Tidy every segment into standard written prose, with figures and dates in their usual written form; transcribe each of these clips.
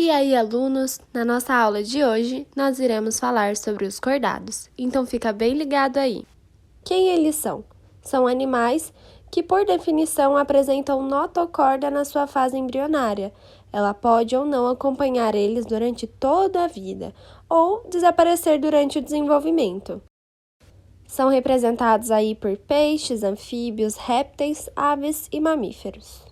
E aí, alunos, na nossa aula de hoje, nós iremos falar sobre os cordados, então fica bem ligado aí. Quem eles são? São animais que, por definição, apresentam notocorda na sua fase embrionária. Ela pode ou não acompanhar eles durante toda a vida, ou desaparecer durante o desenvolvimento. São representados aí por peixes, anfíbios, répteis, aves e mamíferos.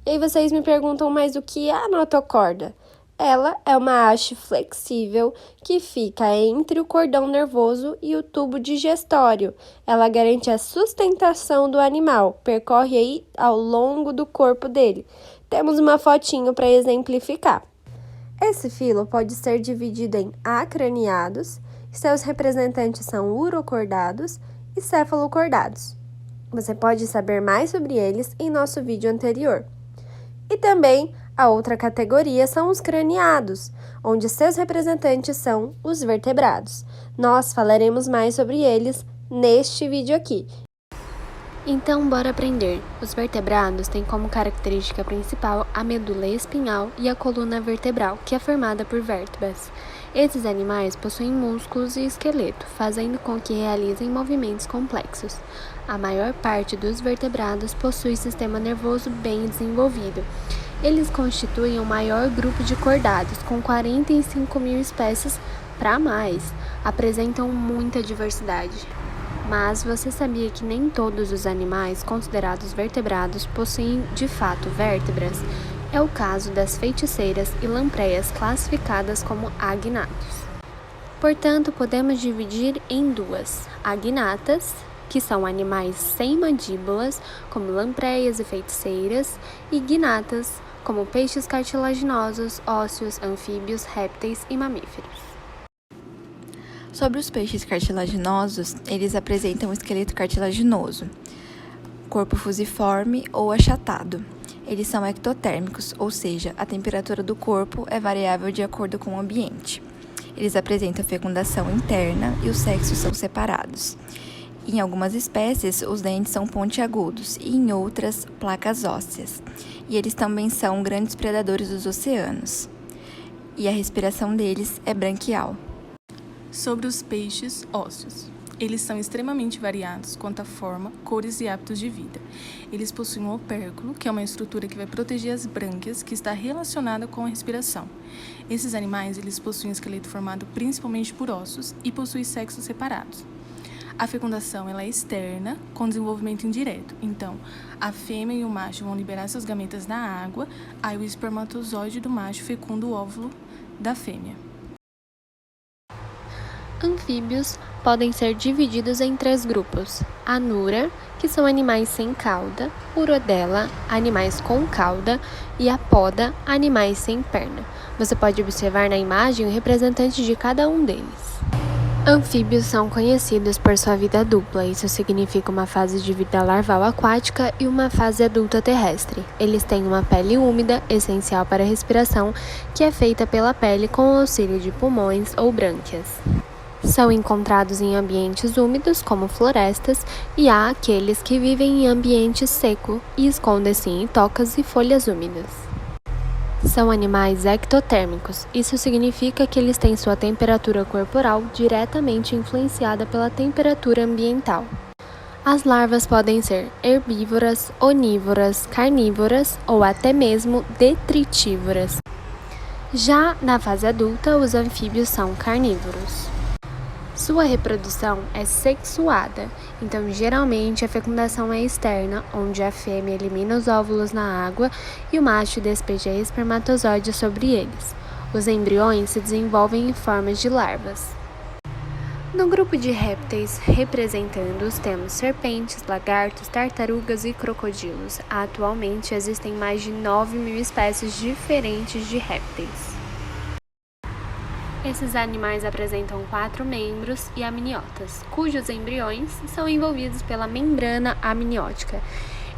E aí vocês me perguntam, mas o que é a notocorda? Ela é uma haste flexível que fica entre o cordão nervoso e o tubo digestório. Ela garante a sustentação do animal, percorre aí ao longo do corpo dele. Temos uma fotinho para exemplificar. Esse filo pode ser dividido em acraniados, seus representantes são urocordados e cefalocordados. Você pode saber mais sobre eles em nosso vídeo anterior. E também a outra categoria são os craniados, onde seus representantes são os vertebrados. Nós falaremos mais sobre eles neste vídeo aqui. Então, bora aprender. Os vertebrados têm como característica principal a medula espinhal e a coluna vertebral, que é formada por vértebras. Esses animais possuem músculos e esqueleto, fazendo com que realizem movimentos complexos. A maior parte dos vertebrados possui sistema nervoso bem desenvolvido. Eles constituem o maior grupo de cordados, com 45 mil espécies para mais. Apresentam muita diversidade. Mas você sabia que nem todos os animais considerados vertebrados possuem de fato vértebras? É o caso das feiticeiras e lampreias classificadas como agnatos. Portanto, podemos dividir em duas: agnatas, que são animais sem mandíbulas, como lampreias e feiticeiras, e gnatas, como peixes cartilaginosos, ósseos, anfíbios, répteis e mamíferos. Sobre os peixes cartilaginosos, eles apresentam um esqueleto cartilaginoso, corpo fusiforme ou achatado. Eles são ectotérmicos, ou seja, a temperatura do corpo é variável de acordo com o ambiente. Eles apresentam fecundação interna e os sexos são separados. Em algumas espécies, os dentes são pontiagudos e em outras, placas ósseas. E eles também são grandes predadores dos oceanos. E a respiração deles é branquial. Sobre os peixes ósseos. Eles são extremamente variados quanto à forma, cores e hábitos de vida. Eles possuem um opérculo, que é uma estrutura que vai proteger as brânquias, que está relacionada com a respiração. Esses animais eles possuem um esqueleto formado principalmente por ossos e possuem sexos separados. A fecundação ela é externa, com desenvolvimento indireto. Então, a fêmea e o macho vão liberar seus gametas na água, aí o espermatozoide do macho fecunda o óvulo da fêmea. Anfíbios podem ser divididos em 3 grupos: anura, que são animais sem cauda, urodela, animais com cauda, e apoda, animais sem perna. Você pode observar na imagem o representante de cada um deles. Anfíbios são conhecidos por sua vida dupla, isso significa uma fase de vida larval aquática e uma fase adulta terrestre. Eles têm uma pele úmida, essencial para a respiração, que é feita pela pele com o auxílio de pulmões ou brânquias. São encontrados em ambientes úmidos, como florestas, e há aqueles que vivem em ambiente seco e escondem-se em tocas e folhas úmidas. São animais ectotérmicos, isso significa que eles têm sua temperatura corporal diretamente influenciada pela temperatura ambiental. As larvas podem ser herbívoras, onívoras, carnívoras ou até mesmo detritívoras. Já na fase adulta, os anfíbios são carnívoros. Sua reprodução é sexuada, então geralmente a fecundação é externa, onde a fêmea elimina os óvulos na água e o macho despeja espermatozoides sobre eles. Os embriões se desenvolvem em formas de larvas. No grupo de répteis representando-os temos serpentes, lagartos, tartarugas e crocodilos. Atualmente existem mais de 9 mil espécies diferentes de répteis. Esses animais apresentam 4 membros e amniotas, cujos embriões são envolvidos pela membrana amniótica.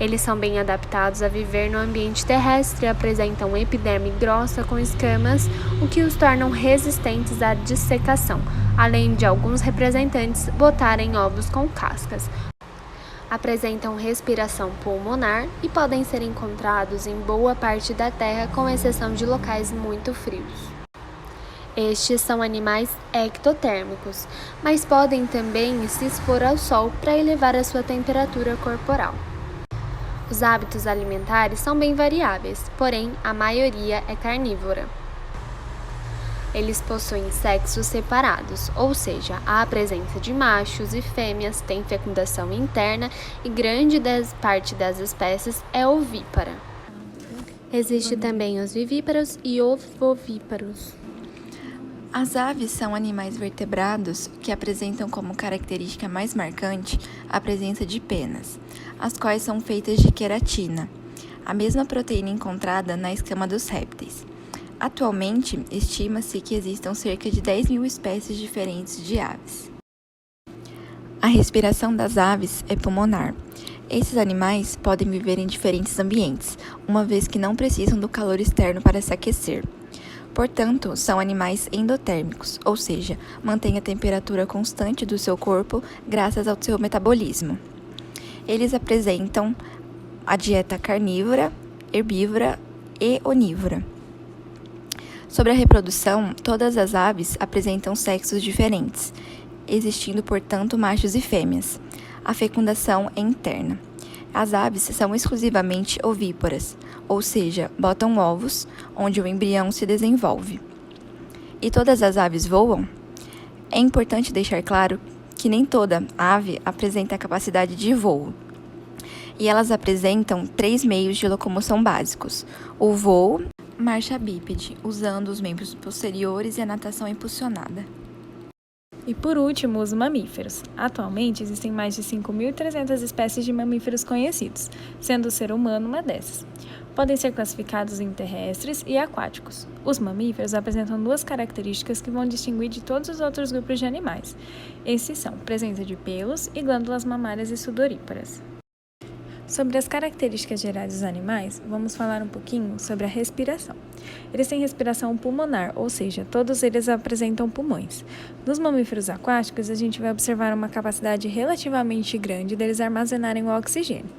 Eles são bem adaptados a viver no ambiente terrestre e apresentam epiderme grossa com escamas, o que os tornam resistentes à dissecação, além de alguns representantes botarem ovos com cascas. Apresentam respiração pulmonar e podem ser encontrados em boa parte da Terra, com exceção de locais muito frios. Estes são animais ectotérmicos, mas podem também se expor ao sol para elevar a sua temperatura corporal. Os hábitos alimentares são bem variáveis, porém a maioria é carnívora. Eles possuem sexos separados, ou seja, há a presença de machos e fêmeas, tem fecundação interna e grande parte das espécies é ovípara. Existe também os vivíparos e ovovíparos. As aves são animais vertebrados que apresentam como característica mais marcante a presença de penas, as quais são feitas de queratina, a mesma proteína encontrada na escama dos répteis. Atualmente, estima-se que existam cerca de 10.000 espécies diferentes de aves. A respiração das aves é pulmonar. Esses animais podem viver em diferentes ambientes, uma vez que não precisam do calor externo para se aquecer. Portanto, são animais endotérmicos, ou seja, mantêm a temperatura constante do seu corpo graças ao seu metabolismo. Eles apresentam a dieta carnívora, herbívora e onívora. Sobre a reprodução, todas as aves apresentam sexos diferentes, existindo, portanto, machos e fêmeas. A fecundação é interna. As aves são exclusivamente ovíparas, ou seja, botam ovos, onde o embrião se desenvolve. E todas as aves voam? É importante deixar claro que nem toda ave apresenta a capacidade de voo. E elas apresentam 3 meios de locomoção básicos: o voo, marcha bípede, usando os membros posteriores e a natação impulsionada. E por último, os mamíferos. Atualmente existem mais de 5.300 espécies de mamíferos conhecidos, sendo o ser humano uma dessas. Podem ser classificados em terrestres e aquáticos. Os mamíferos apresentam 2 características que vão distinguir de todos os outros grupos de animais. Esses são presença de pelos e glândulas mamárias e sudoríparas. Sobre as características gerais dos animais, vamos falar um pouquinho sobre a respiração. Eles têm respiração pulmonar, ou seja, todos eles apresentam pulmões. Nos mamíferos aquáticos, a gente vai observar uma capacidade relativamente grande deles armazenarem o oxigênio.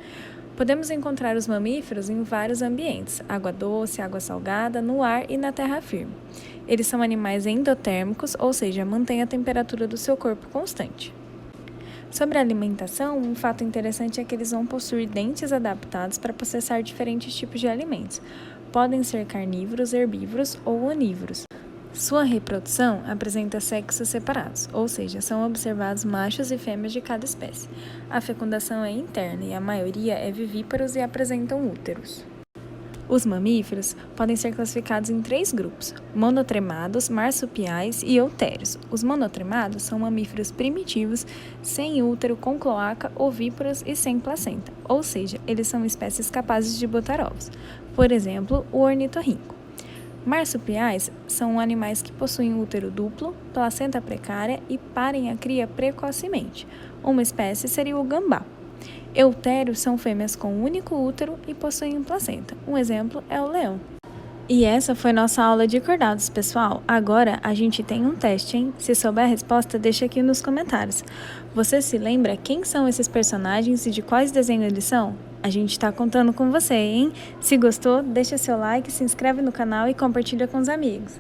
Podemos encontrar os mamíferos em vários ambientes: água doce, água salgada, no ar e na terra firme. Eles são animais endotérmicos, ou seja, mantêm a temperatura do seu corpo constante. Sobre a alimentação, um fato interessante é que eles vão possuir dentes adaptados para processar diferentes tipos de alimentos. Podem ser carnívoros, herbívoros ou onívoros. Sua reprodução apresenta sexos separados, ou seja, são observados machos e fêmeas de cada espécie. A fecundação é interna e a maioria é vivíparos e apresentam úteros. Os mamíferos podem ser classificados em 3 grupos: monotremados, marsupiais e eutérios. Os monotremados são mamíferos primitivos, sem útero, com cloaca, ovíparos e sem placenta, ou seja, eles são espécies capazes de botar ovos. Por exemplo, o ornitorrinco. Marsupiais são animais que possuem útero duplo, placenta precária e parem a cria precocemente. Uma espécie seria o gambá. Eutérios são fêmeas com único útero e possuem placenta. Um exemplo é o leão. E essa foi nossa aula de cordados, pessoal. Agora a gente tem um teste, hein? Se souber a resposta, deixa aqui nos comentários. Você se lembra quem são esses personagens e de quais desenhos eles são? A gente tá contando com você, hein? Se gostou, deixa seu like, se inscreve no canal e compartilha com os amigos.